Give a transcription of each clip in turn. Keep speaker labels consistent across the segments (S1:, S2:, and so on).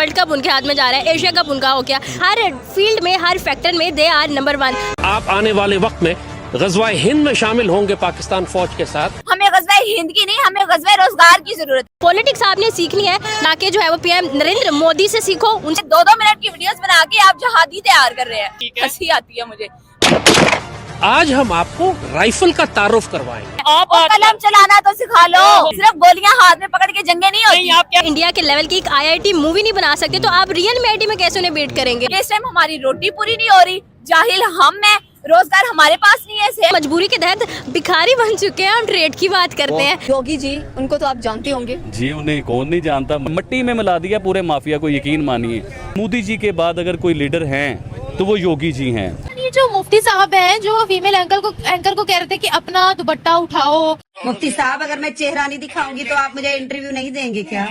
S1: World cup उनके हाथ में जा रहा है, एशिया कप उनका हो गया, हर फील्ड में हर फैक्टर में दे आर नंबर 1।
S2: आप आने वाले वक्त में ग़ज़वा-ए हिंद में शामिल होंगे पाकिस्तान फौज के साथ।
S3: हमें ग़ज़वा-ए हिंद की नहीं, हमें ग़ज़वा-ए रोजगार की जरूरत है।
S1: पॉलिटिक्स आपने सीखनी है, ना कि जो है वो पीएम नरेंद्र मोदी से सीखो।
S3: उनसे 2-2 मिनट की वीडियोस बना के आप जहादी तैयार कर रहे हैं, हंसी आती है मुझे।
S2: आज हम आपको राइफल का तारुफ करवाएंगे।
S3: आप कलम चलाना तो सिखा लो, सिर्फ गोलियां हाथ में पकड़ के जंगे नहीं होती।
S1: आप क्या इंडिया के लेवल की एक IIT मूवी नहीं बना सकते, तो आप रियल में IIT में कैसे उन्हें बीट करेंगे?
S3: इस टाइम हमारी रोटी पूरी नहीं हो रही, जाहिल हम हैं, रोजगार हमारे पास नहीं है।
S1: मजबूरी के तहत भिखारी बन चुके हैं, हम ट्रेड की बात करते हैं।
S3: योगी जी, उनको तो आप जानते होंगे
S4: जी, उन्हें कौन नहीं जानता। मट्टी में मिला दिया पूरे माफिया को, यकीन मानिए। मोदी जी के बाद अगर कोई लीडर हैं तो वो योगी जी हैं।
S5: ये जो मुफ्ती साहब हैं जो फीमेल एंकर को कह रहे थे कि अपना दुपट्टा उठाओ।
S6: मुफ्ती साहब, अगर मैं चेहरा नहीं दिखाऊंगी तो आप मुझे इंटरव्यू नहीं देंगे क्या?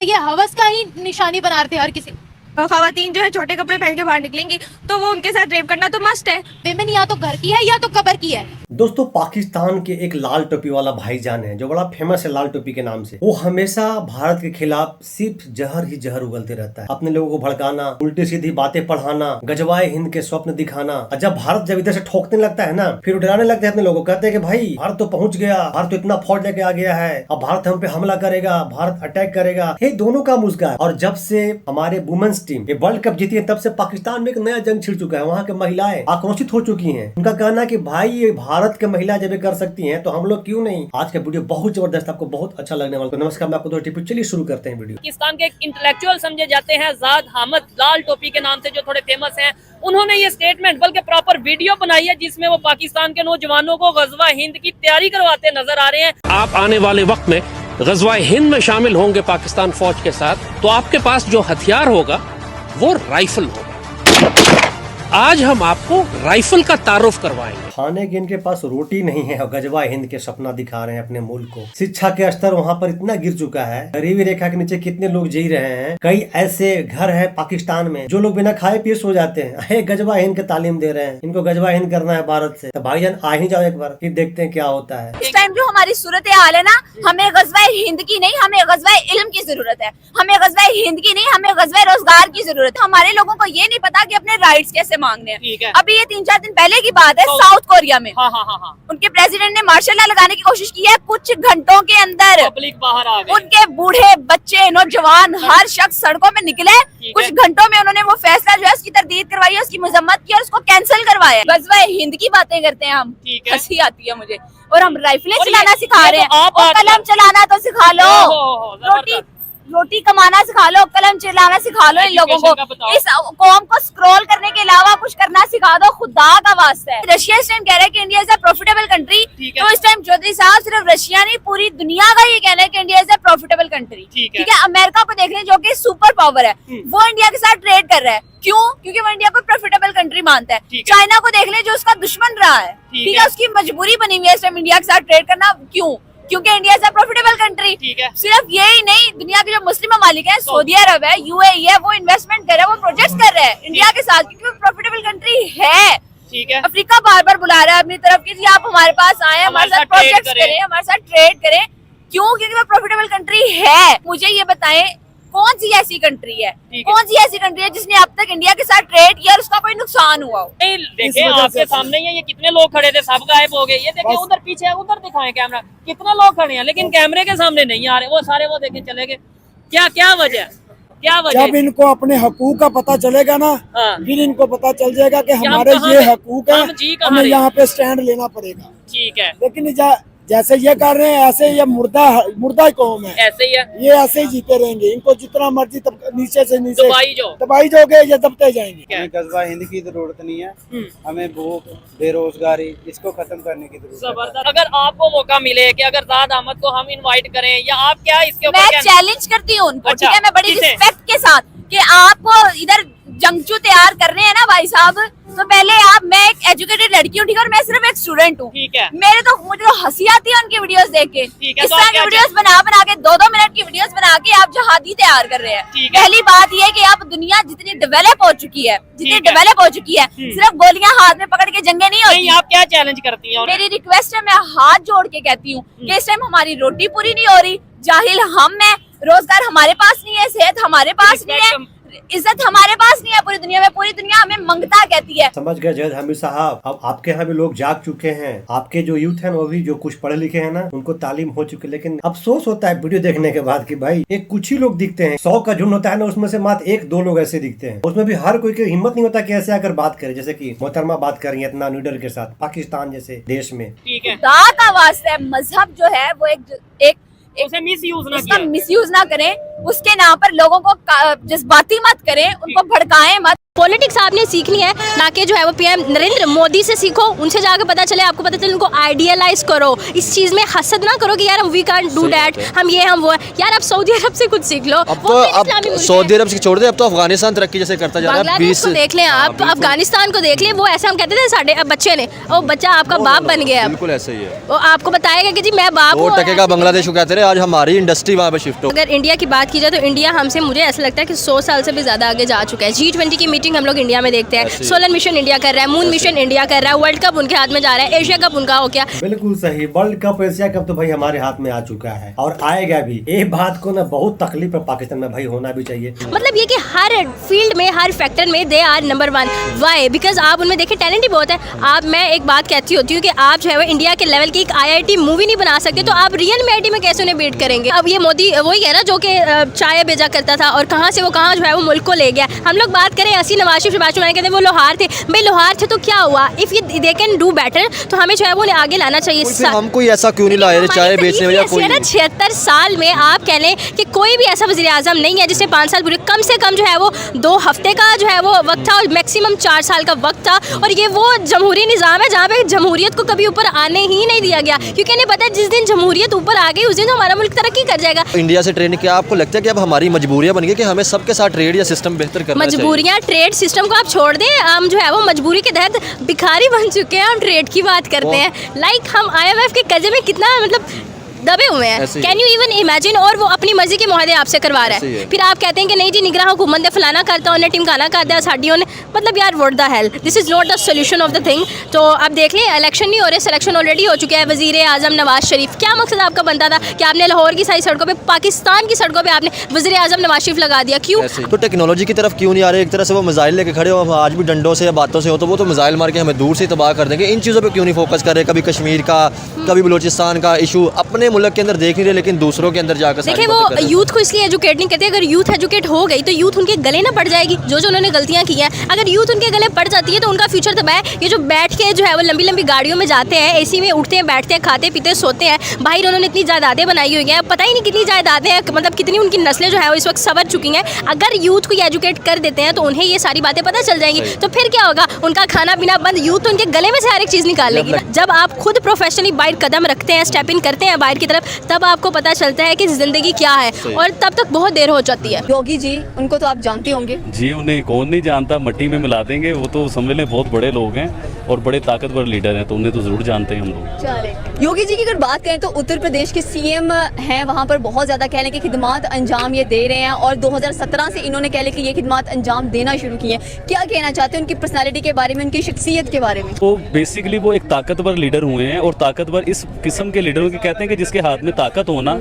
S5: ये हवस का ही निशानी बना रहे थे हर किसी।
S7: खवातीन जो है छोटे कपड़े पहन के बाहर निकलेंगी तो वो उनके साथ रेप करना तो मस्ट है।
S5: विमेन या तो घर की है या तो कब्र की है।
S8: दोस्तों, पाकिस्तान के एक लाल टोपी वाला भाईजान है जो बड़ा फेमस है लाल टोपी के नाम से। वो हमेशा भारत के खिलाफ सिर्फ जहर ही जहर उगलते रहता है, अपने लोगों को भड़काना, उल्टी सीधी बातें पढ़ाना, ग़ज़वा-ए हिंद के स्वप्न दिखाना। और जब भारत जब इधर से ठोकने लगता है ना, फिर डराने लगते हैं अपने लोगों को, कहते हैं कि भाई भारत तो पहुंच गया, भारत तो इतना फौज लेके आ गया है, अब भारत हम पे हमला करेगा, भारत अटैक करेगा। ये दोनों का मुस्का है। और जब से हमारे वुमेन्स टीम ये वर्ल्ड कप जीती है, तब से पाकिस्तान में एक नया जंग छिड़ चुका है। वहाँ के महिलाएं आक्रोशित हो चुकी हैं। उनका कहना है कि भाई ये भारत के महिला जब कर सकती हैं तो हम लोग क्यों नहीं। आज का वीडियो बहुत जबरदस्त, आपको बहुत अच्छा लगने वाला है। नमस्कार, मैं आपको दो टिप, चलिए शुरू करते हैं वीडियो।
S9: पाकिस्तान के एक इंटेलेक्चुअल समझे जाते हैं ज़ाद हामिद, लाल टोपी के नाम से जो थोड़े फेमस हैं, उन्होंने ये स्टेटमेंट बल्कि प्रॉपर वीडियो बनाई है जिसमें वो पाकिस्तान के नौजवानों को ग़ज़वा-ए हिंद की तैयारी करवाते नजर आ रहे हैं।
S2: आप आने वाले वक्त में ग़ज़वा-ए हिंद में शामिल होंगे पाकिस्तान फौज के साथ, तो आपके पास जो हथियार होगा वो राइफल होगा। आज हम आपको राइफल का तारुफ करवाएंगे।
S8: खाने की इनके पास रोटी नहीं है और ग़ज़वा-ए हिंद के सपना दिखा रहे हैं अपने मुल्क को। शिक्षा के स्तर वहाँ पर इतना गिर चुका है, गरीबी रेखा के नीचे कितने लोग जी रहे हैं। कई ऐसे घर है पाकिस्तान में जो लोग बिना खाए पिए सो जाते हैं। ग़ज़वा-ए हिंद के तालीम दे रहे हैं, इनको ग़ज़वा-ए हिंद करना है भारत से। तो भाईजान आ ही जाओ एक बार, फिर देखते हैं क्या होता है।
S3: इस टाइम जो हमारी सूरत हाल है ना, हमें ग़ज़वा-ए हिंद की नहीं, हमें ग़ज़वा-ए इल्म की जरूरत है। हमें ग़ज़वा-ए हिंद की नहीं, हमें ग़ज़वा-ए रोजगार की जरूरत है। हमारे लोगों को ये नहीं पता कि अपने राइट्स कैसे मांगने हैं। अभी ये 3-4 दिन पहले की बात है, साउथ कोरिया में उनके प्रेसिडेंट ने मार्शल लॉ लगाने की कोशिश की है। कुछ घंटों के अंदर
S9: पब्लिक बाहर आ गई,
S3: उनके बूढ़े, बच्चे, नौजवान, हर शख्स सड़कों में निकले। कुछ घंटों में उन्होंने वो फैसला जो है उसकी तरदीद करवाई है, उसकी मजम्मत की और उसको कैंसिल करवाया। ग़ज़वा-ए हिंद की बातें करते हैं हम, हंसी आती है मुझे। और हम राइफलें चलाना सिखा रहे हैं, कलम चलाना तो सिखा लो, रोटी कमाना सिखा लो, कलम चलाना सिखा लो इन लोगों को। इस कौम को स्क्रॉल करने के अलावा कुछ करना सिखा दो, खुदा का वास्ता है। रशिया इस टाइम कह रहा है कि India is a profitable country, तो इस टाइम चौधरी साहब सिर्फ रशिया नहीं पूरी दुनिया का ये कहना है कि India is a profitable country. ठीक है, अमेरिका को देख लें जो कि सुपर पावर है, वो इंडिया के साथ ट्रेड कर रहा है। क्यों? क्योंकि वो इंडिया को प्रॉफिटेबल कंट्री मानता है। चाइना को देख ले जो उसका दुश्मन रहा है, ठीक है, उसकी मजबूरी बनी हुई है इस टाइम इंडिया के साथ ट्रेड करना। क्यों? क्योंकि India is a profitable country. सिर्फ यही नहीं, दुनिया के जो मुस्लिम ममालिक है, सऊदी अरब है, UAE है, वो इन्वेस्टमेंट कर रहे हैं, वो प्रोजेक्ट्स कर रहे हैं इंडिया के साथ, क्योंकि वो प्रॉफिटेबल कंट्री है। ठीक है, अफ्रीका बार बार बुला रहा है अपनी तरफ की, आप हमारे पास आए, हमारे साथ प्रोजेक्ट्स करें, हमारे साथ ट्रेड करें। क्यों? क्योंकि वो प्रॉफिटेबल कंट्री है। मुझे ये बताएं, कौन सी ऐसी कंट्री है, कौन सी ऐसी कंट्री है जिसने अब तक इंडिया के साथ ट्रेड किया और उसका कोई नुकसान हुआ हो?
S9: देखिए आपके सामने ही ये कितने लोग खड़े थे, सब गायब हो गए। ये देखिए उधर पीछे, उधर दिखाएं कैमरा, कितना लोग खड़े हैं लेकिन कैमरे के सामने नहीं आ रहे, वो सारे वो देखे चले गए। क्या वजह? क्या वजह?
S10: जब इनको अपने हकूक का पता चलेगा ना, फिर इनको पता चल जाएगा कि हमारे ये हकूक है, हमें यहाँ पे स्टैंड लेना पड़ेगा।
S9: ठीक है,
S10: लेकिन जैसे ये कर रहे हैं ऐसे ये मुर्दा कौम है,
S9: ऐसे ही है,
S10: ये ऐसे ही जीते रहेंगे। इनको जितना मर्जी नीचे से नीचे
S9: दबाई
S10: जोगे ये दबते जाएंगे।
S11: हमें ग़ज़वा-ए हिंद की जरूरत नहीं है, हमें भूख, बेरोजगारी, इसको खत्म करने की जरूरत है।
S9: अगर आपको मौका मिले कि अगर ज़ाद अहमद को हम इनवाइट करें या आप क्या इसके ऊपर
S3: मैं चैलेंज करती हूँ उनको, ठीक है, मैं बड़ी रिस्पेक्ट के साथ कि आपको इधर जंगचू तैयार कर रहे हैं ना भाई साहब, तो पहले मैं एक एजुकेटेड लड़की हूँ, ठीक है, और मैं सिर्फ एक स्टूडेंट हूँ। मुझे तो हंसी आती है उनकी वीडियोस देख के। इस तरह की वीडियोस बना के 2-2 मिनट की वीडियोस बना के आप जहादी तैयार कर रहे हैं। पहली बात ये कि आप दुनिया जितनी डेवलप हो चुकी है, सिर्फ गोलियां हाथ में पकड़ के जंगे नहीं होती।
S9: आप क्या चैलेंज करती हैं?
S3: मेरी रिक्वेस्ट है, मैं हाथ जोड़ के कहती हूँ कि इस टाइम हमारी रोटी पूरी नहीं हो रही, जाहिल हम हैं, रोजगार हमारे पास नहीं है, सेहत हमारे पास नहीं है, इज्जत हमारे पास नहीं है पूरी दुनिया में। पूरी दुनिया हमें मंगता कहती है।
S8: समझ गए जैद हमीद साहब। अब आपके यहाँ भी लोग जाग चुके हैं। आपके जो यूथ है वो भी जो कुछ पढ़े लिखे हैं ना, उनको तालीम हो चुकी है। लेकिन अफसोस होता है वीडियो देखने के बाद कि भाई एक कुछ ही लोग दिखते हैं। 100 का झुंड होता है ना, उसमें से मात्र 1-2 लोग ऐसे दिखते हैं। उसमें भी हर कोई की हिम्मत नहीं होता कि ऐसे आकर बात करे, जैसे कि मोहतरमा बात कर रही है इतना निडर के साथ पाकिस्तान जैसे देश में।
S3: खुदा का वास्ता है, मजहब जो है वो एक
S9: उसे मिसयूज ना
S3: उसका मिसयूज ना करें, उसके नाम पर लोगों को जज्बाती मत करें, उनको भड़काएं मत।
S1: पॉलिटिक्स आपने सीखनी है ना कि जो है वो पीएम नरेंद्र मोदी से सीखो, उनसे जाकर पता चले, आपको पता चले, उनको आइडियलाइज करो। इस चीज में हसद ना करो कि यार वी कांट डू दैट, हम ये हम वो है। यार आप सऊदी अरब से कुछ सीख लो।
S12: अब तो सऊदी अरब से छोड़ दे, अब तो अफगानिस्तान तरक्की जैसे करता जा रहा है।
S1: बांग्लादेश को देख लें आप, अफगानिस्तान को देख लें। वो ऐसा हम कहते थे साढ़े बच्चे ने, वो बच्चा आपका बाप बन गया।
S12: बिल्कुल ऐसे ही है।
S1: वो आपको बताएगा कि जी मैं बाप हूँ।
S12: 2% का बांग्लादेश को कहते रहे, आज हमारी इंडस्ट्री वहाँ पे शिफ्ट हो।
S1: अगर इंडिया की बात की जाए तो इंडिया हमसे, मुझे ऐसा लगता है कि 100 साल से भी ज्यादा आगे जा चुका है। G20 की मीटिंग हम लोग इंडिया में देखते हैं, सोलर मिशन इंडिया कर रहा है, मून मिशन इंडिया कर रहा है, वर्ल्ड कप उनके हाथ में जा रहा है, एशिया कप उनका हो गया।
S8: बिल्कुल सही, वर्ल्ड कप एशिया कप तो भाई हमारे हाथ में आ चुका है और आएगा भी। ये बात को ना बहुत तकलीफ है पाकिस्तान में, भाई होना भी चाहिए।
S1: मतलब ये कि हर फील्ड में, हर फैक्टर में they are number 1। Why? Because आप उनमें देखिए टैलेंट ही बहुत है। आप, मैं एक बात कहती होती हूँ कि आप जो है वो इंडिया के लेवल की एक IIT मूवी नहीं बना सकते, तो आप रियल में IIT में कैसे उन्हें बीट करेंगे? अब ये मोदी वही है ना जो कि चाय भेजा करता था और कहाँ से वो कहाँ जो है वो मुल्क को ले गया। हम लोग बात करें असली नवाज शरीफ कहते हैं वो लोहार थे, भाई लोहार थे तो क्या हुआ? If they can do better तो हमें जो है वो आगे लाना चाहिए।
S12: हम कोई ऐसा क्यों नहीं लाए चाय बेचने वाला कोई?
S1: 76 साल में आप कह लें कि कोई भी ऐसा वज़ीर आज़म नहीं है जिसने 5 साल पूरे, कम से कम जो है वो 2 हफ्ते का जो है वो वक्त था और मैक्सिमम 4 साल का वक्त था। और ये वो जमहूरी निज़ाम है जहाँ पे जमहूरियत को कभी ऊपर आने ही नहीं दिया गया, क्योंकि इन्हें पता है जिस दिन जमहूरियत ऊपर आ गई उस दिन हमारा मुल्क तरक्की कर जाएगा।
S12: इंडिया से ट्रेड क्या आपको लगता है कि अब हमारी मजबूरियां बन गई कि हमें सबके साथ ट्रेड या सिस्टम बेहतर करना चाहिए?
S1: मजबूरियां, ट्रेड सिस्टम को आप छोड़ दें, हम जो है वो मजबूरी के तहत भिखारी बन चुके हैं। हम ट्रेड की बात करते हैं, लाइक हम IMF के कर्जे में कितना मतलब दबे हुए हैं। Can you even imagine? और वो अपनी मर्जी के मुआहदे आपसे करवा रहा है। फिर आप कहते हैं कि नहीं जी निगरान हुकूमत ने फलाना करता, उन्हें टिमकाना कर दिया साड़ियों ने। मतलब यार what the hell, this is not the solution of the thing. तो अब देख लें, इलेक्शन नहीं हो रहे, सिलेक्शन ऑलरेडी हो चुका है। वज़ीर आज़म नवाज शरीफ, क्या मकसद आपका बनता था कि आपने लाहौर की सारी सड़कों पर, पाकिस्तान की सड़कों पर आपने वज़ीर आज़म नवाज शरीफ लगा दिया? क्यों?
S12: तो टेक्नोलॉजी की तरफ क्यों नहीं आ रहे? एक तरह से वो मिसाइल लेके खड़े हो, आज भी डंडों से या बातों से हो तो वो तो मिसाइल मार के हमें दूर से तबाह कर देंगे। इन चीज़ों पर क्यों नहीं फोकस कर रहे? कभी कश्मीर का, कभी बलूचिस्तान का इशू अपने मुल्क के अंदर देख नहीं रहे, लेकिन दूसरों के अंदर जाकर
S1: देखिए वो यूथ को इसलिए एजुकेट नहीं करते। अगर यूथ एजुकेट हो गई तो यूथ उनके गले ना पड़ जाएगी जो उन्होंने गलतियां की हैं। अगर यूथ उनके गले पड़ जाती है तो उनका फ्यूचर तबाह है। ये जो बैठ के जो है वो लंबी लंबी गाड़ियों में जाते हैं, AC में उठते हैं, बैठते हैं, खाते पीते सोते हैं, बाहर उन्होंने इतनी जायदादें बनाई हुई हैं, पता ही नहीं कितनी जायदादें हैं, मतलब कितनी उनकी नस्लें जो है वो इस वक्त सवर चुकी हैं। अगर यूथ को एजुकेट कर देते हैं तो उन्हें ये सारी बातें पता चल जाएंगी। तो फिर क्या होगा? उनका खाना पीना बंद, यूथ उनके गले में से हर एक चीज़ निकाल लेगी। जब आप खुद प्रोफेशनली बाहर कदम रखते हैं, स्टेप इन करते हैं बाहर की तरफ, तब आपको पता चलता है कि जिंदगी क्या है, और तब तक बहुत देर हो जाती है।
S3: योगी जी, उनको तो आप जानते होंगे
S4: जी, उन्हें कौन नहीं जानता, मट्टी में मिला देंगे। वो तो समझ लें बहुत बड़े लोग हैं और बड़े ताकतवर लीडर हैं, तो उन्हें तो जरूर जानते हैं हम लोग।
S3: चले, योगी जी की अगर बात करें तो उत्तर प्रदेश के CM हैं, वहाँ पर बहुत ज़्यादा कह लें कि खिदमात अंजाम ये दे रहे हैं और 2017 से इन्होंने कह लें कि ये खिदमात अंजाम देना शुरू की हैं। क्या कहना चाहते हैं उनकी पर्सनालिटी के बारे में, उनकी शख्सियत के बारे में?
S4: तो बेसिकली वो एक ताकतवर लीडर हुए हैं, और ताकतवर इस किस्म के लीडरों के कहते हैं कि जिसके हाथ में ताकत हो ना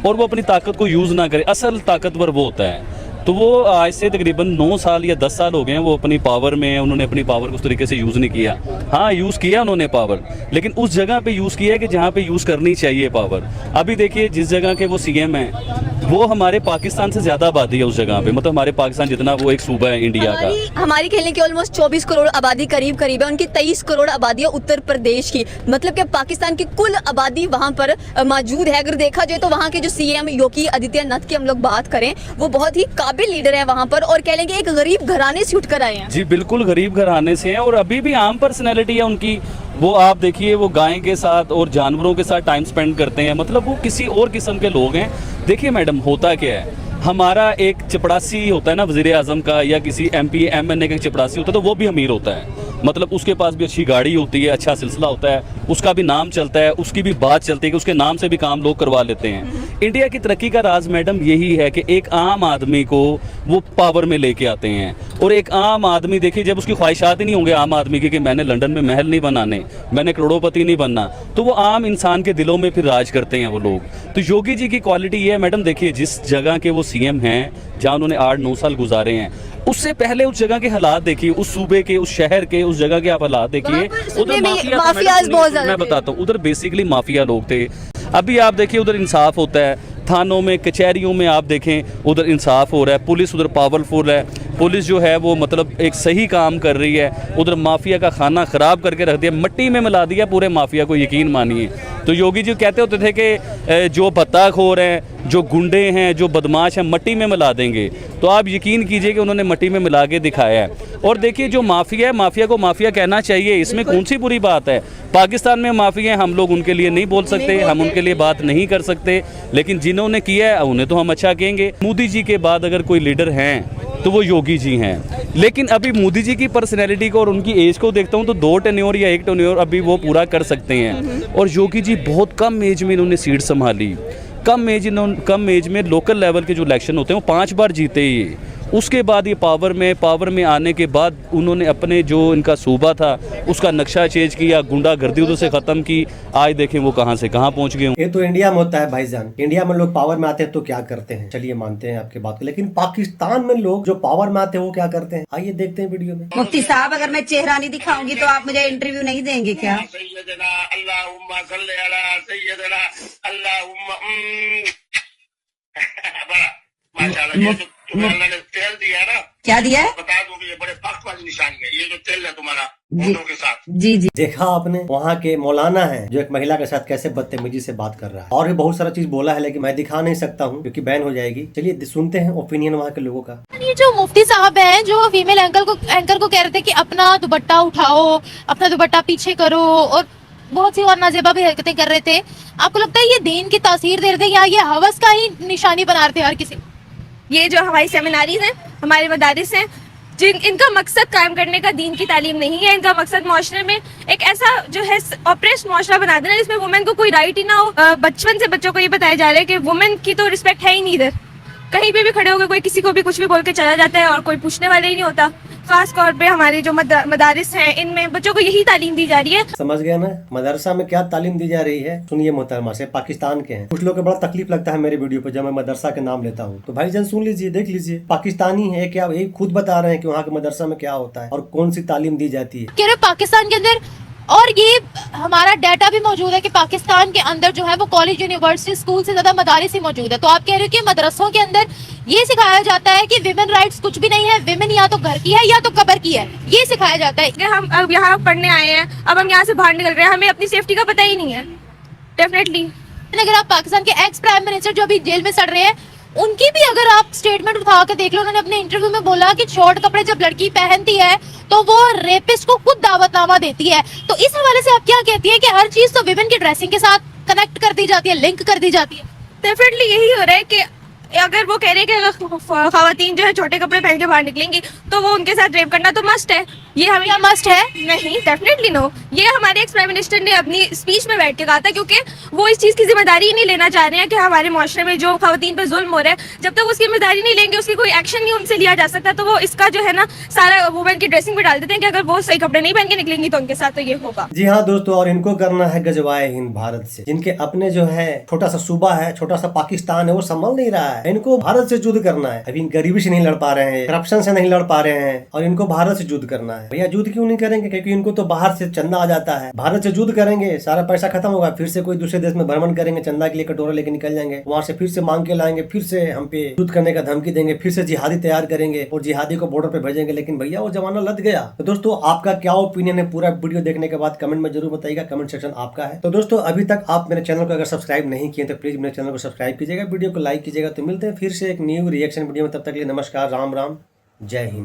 S4: और वो अपनी ताकत को यूज़ ना करे, असल ताकतवर वो होता है। तो वो आज से तकरीबन 9 साल या 10 साल हो गए हैं वो अपनी पावर में, उन्होंने अपनी पावर को उस तरीके से यूज़ नहीं किया। हाँ, यूज़ किया उन्होंने पावर, लेकिन उस जगह पे यूज़ किया है कि जहाँ पे यूज़ करनी चाहिए पावर। अभी देखिए जिस जगह के वो CM हैं वो हमारे पाकिस्तान से ज़्यादा आबादी है उस जगह पे, मतलब हमारे पाकिस्तान जितना वो एक सूबा है इंडिया का।
S3: हमारी कहने की ऑलमोस्ट 24 करोड़ आबादी करीब है, उनकी 23 करोड़ आबादी है उत्तर प्रदेश की, मतलब कि पाकिस्तान की कुल आबादी वहाँ पर मौजूद है। अगर देखा जाए तो वहाँ के जो CM योगी आदित्यनाथ की हम लोग बात करें, वो बहुत ही काबिल लीडर है वहाँ पर, और कह लेंगे एक गरीब घराने से उठकर आए हैं।
S4: जी बिल्कुल, गरीब घराने से हैं और अभी भी आम पर्सनैलिटी है उनकी। वो आप देखिए वो गाय के साथ और जानवरों के साथ टाइम स्पेंड करते हैं, मतलब वो किसी और किस्म के लोग हैं। देखिए मैडम, होता क्या है, हमारा एक चपड़ासी होता है ना वज़ीर आज़म का, या किसी MP MNA का चपड़ासी होता है तो वो भी अमीर होता है। मतलब उसके पास भी अच्छी गाड़ी होती है, अच्छा सिलसिला होता है, उसका भी नाम चलता है, उसकी भी बात चलती है कि उसके नाम से भी काम लोग करवा लेते हैं। इंडिया की तरक्की का राज मैडम यही है कि एक आम आदमी को वो पावर में लेके आते हैं। और एक आम आदमी देखिए, जब उसकी ख्वाहिशात ही नहीं होंगे आम आदमी की कि मैंने लंदन में महल नहीं बनाने, मैंने करोड़पति नहीं बनना, तो वो आम इंसान के दिलों में फिर राज करते हैं वो लोग। तो योगी जी की क्वालिटी ये है मैडम, देखिए जिस जगह के वो सीएम हैं, जहाँ उन्होंने 8-9 साल गुजारे हैं, उससे पहले उस जगह के हालात देखिए, उस सूबे के, उस शहर के, उस जगह के आप हालात देखिए। उधर माफिया, मैं बताता हूँ, उधर बेसिकली माफिया लोग थे। अभी आप देखिए उधर इंसाफ होता है, थानों में, कचहरियों में आप देखें उधर इंसाफ हो रहा है, पुलिस उधर पावरफुल है, पुलिस जो है वो मतलब एक सही काम कर रही है। उधर माफिया का खाना ख़राब करके रख दिया, मिट्टी में मिला दिया पूरे माफिया को, यकीन मानिए। तो योगी जी कहते होते थे कि जो बत्ताखोर हैं, जो गुंडे हैं, जो बदमाश हैं, मट्टी में मिला देंगे। तो आप यकीन कीजिए कि उन्होंने मट्टी में मिला के दिखाया है। और देखिए जो माफिया है, माफिया को माफिया कहना चाहिए, इसमें कौन सी बुरी बात है। पाकिस्तान में माफिया हैं, हम लोग उनके लिए नहीं बोल सकते, हम उनके लिए बात नहीं कर सकते, लेकिन जिन्होंने किया है उन्हें तो हम अच्छा कहेंगे। मोदी जी के बाद अगर कोई लीडर हैं तो वो योगी जी हैं। लेकिन अभी मोदी जी की पर्सनैलिटी को और उनकी एज को देखता हूँ तो 2 टेन्योर या 1 टेन्योर अभी वो पूरा कर सकते हैं। और योगी जी बहुत कम एज में इन्होंने सीट संभाली, कम एज में लोकल लेवल के जो इलेक्शन होते हैं वो 5 बार जीते ही। उसके बाद ये पावर में आने के बाद उन्होंने अपने जो इनका सूबा था उसका नक्शा चेंज किया, गुंडागर्दी उधर से ख़त्म की। आज देखें वो कहाँ से कहाँ पहुँच गए।
S8: ये तो इंडिया में होता है भाईजान, इंडिया में लोग पावर में आते हैं तो क्या करते हैं, चलिए मानते हैं आपकी बात को, लेकिन पाकिस्तान में लोग जो पावर में आते हैं वो क्या करते हैं, आइए देखते हैं वीडियो में।
S6: मुफ्ती साहब, अगर मैं चेहरा नहीं दिखाऊंगी तो आप मुझे इंटरव्यू नहीं देंगे क्या?
S11: तेल दिया है ना,
S6: क्या दिया है?
S11: बता दूंगी, ये बड़े वक्त वाली निशानी है, ये जो तेल है तुम्हारा वोटों के साथ।
S6: जी जी,
S8: देखा आपने वहाँ के मौलाना है जो एक महिला के साथ कैसे बदतमीजी से बात कर रहा है, और भी बहुत सारा चीज बोला है, लेकिन मैं दिखा नहीं सकता हूँ क्योंकि बैन हो जाएगी। चलिए सुनते हैं ओपिनियन वहाँ के लोगों का।
S5: ये जो मुफ्ती साहब हैं जो फीमेल एंकर को कह रहे थे कि अपना दुपट्टा उठाओ, अपना दुपट्टा पीछे करो, और बहुत सी और नाजेबा भी हरकतें कर रहे थे, आपको लगता है ये दीन की तासीर दे रहे थे या ये हवस का ही निशानी बना रहे थे हर किसी?
S7: ये जो हमारी सेमिनारीज हैं, हमारे मदारिस हैं, इनका मकसद कायम करने का दीन की तालीम नहीं है। इनका मकसद माशरे में एक ऐसा जो है ऑपरेस्ट माशरा बना देना जिसमें वुमेन को कोई राइट ही ना हो। बचपन से बच्चों को ये बताया जा रहा है कि वुमेन की तो रिस्पेक्ट है ही नहीं इधर, कहीं पे भी खड़े होकर कोई किसी को भी कुछ भी बोल के चला जाता है और कोई पूछने वाले ही नहीं होता। खास तौर पे हमारे जो मदारिस हैं इनमें बच्चों को यही तालीम दी जा रही है।
S8: समझ गया ना, मदरसा में क्या तालीम दी जा रही है। सुनिए मोहतरमा से, पाकिस्तान के हैं, कुछ लोगों को बड़ा तकलीफ लगता है मेरे वीडियो पे जब मैं मदरसा के नाम लेता हूँ, तो भाईजान सुन लीजिए, देख लीजिए, पाकिस्तानी है क्या, यही खुद बता रहे हैं कि वहाँ के मदरसा में क्या होता है और कौन सी तालीम दी जाती है।
S5: कह रहे पाकिस्तान के अंदर, और ये हमारा डाटा भी मौजूद है कि पाकिस्तान के अंदर जो है वो कॉलेज, यूनिवर्सिटी, स्कूल से ज्यादा मदारिस ही मौजूद है। तो आप कह रहे हो कि मदरसों के अंदर ये सिखाया जाता है कि विमेन राइट्स कुछ भी नहीं है, विमेन या तो घर की है या तो कब्र की है, ये सिखाया जाता है।
S7: हम अब यहाँ पढ़ने आए हैं, अब हम यहाँ से बाहर निकल रहे हैं, हमें अपनी सेफ्टी का पता ही नहीं है। डेफिनेटली
S5: अगर आप पाकिस्तान के एक्स प्राइम मिनिस्टर जो अभी जेल में सड़ रहे हैं, उनकी भी अगर आप स्टेटमेंट उठा के देख लो, उन्होंने अपने इंटरव्यू में बोला कि शॉर्ट कपड़े जब लड़की पहनती है तो वो रेपिस्ट को खुद दावतनामा देती है। तो इस हवाले से आप क्या कहती है कि हर चीज तो विमेन की ड्रेसिंग के साथ कनेक्ट कर दी जाती है, लिंक कर दी जाती है?
S7: डेफिनेटली यही हो रहा है कि अगर वो कह रहे हैं कि अगर खवातीन जो है छोटे कपड़े पहन के बाहर निकलेंगी तो वो उनके साथ रेप करना तो मस्ट है। ये हमें क्या मस्ट है? नहीं, डेफिनेटली नो। ये हमारे एक्स प्राइम मिनिस्टर ने अपनी स्पीच में बैठ के कहा था, क्योंकि वो इस चीज़ की जिम्मेदारी ही नहीं लेना चाह रहे हैं कि हमारे माशरे में जो खवातीन पर जुल्म हो रहा है, जब तक उसकी जिम्मेदारी नहीं लेंगे, उसकी कोई एक्शन नहीं उनसे लिया जा सकता। तो वो इसका जो है ना सारा वुमेन की ड्रेसिंग में डाल देते हैं कि अगर वो सही कपड़े नहीं पहन के निकलेंगी तो उनके साथ तो ये होगा।
S8: जी हाँ दोस्तों, और इनको करना है गजवाए हिंद भारत से, जिनके अपने जो है छोटा सा सूबा है, छोटा सा पाकिस्तान है, वो संभल नहीं रहा है। इनको भारत से युद्ध करना है। अभी गरीबी से नहीं लड़ पा रहे हैं, करप्शन से नहीं लड़ पा रहे हैं, और इनको भारत से युद्ध करना है। भैया युद्ध क्यों नहीं करेंगे? क्योंकि इनको तो बाहर से चंदा आ जाता है। भारत से युद्ध करेंगे, सारा पैसा खत्म होगा, फिर से कोई दूसरे देश में भ्रमण करेंगे, चंदा के लिए कटोरा लेके निकल जाएंगे, वहाँ से फिर से मांग के लाएंगे, फिर से हम पे युद्ध करने का धमकी देंगे, फिर से जिहादी तैयार करेंगे और जिहादी को बॉर्डर पे भेजेंगे। लेकिन भैया वो जमाना लद गया। तो दोस्तों आपका क्या ओपिनियन है, पूरा वीडियो देखने के बाद कमेंट में जरूर बताइएगा, कमेंट सेक्शन आपका है। तो दोस्तों अभी तक आप मेरे चैनल को अगर सब्सक्राइब नहीं किए तो प्लीज मेरे चैनल को सब्सक्राइब कीजिएगा, वीडियो को लाइक कीजिएगा। तो मिलते हैं फिर से एक न्यू रिएक्शन वीडियो में, तब तक के लिए नमस्कार, राम राम, जय हिंद।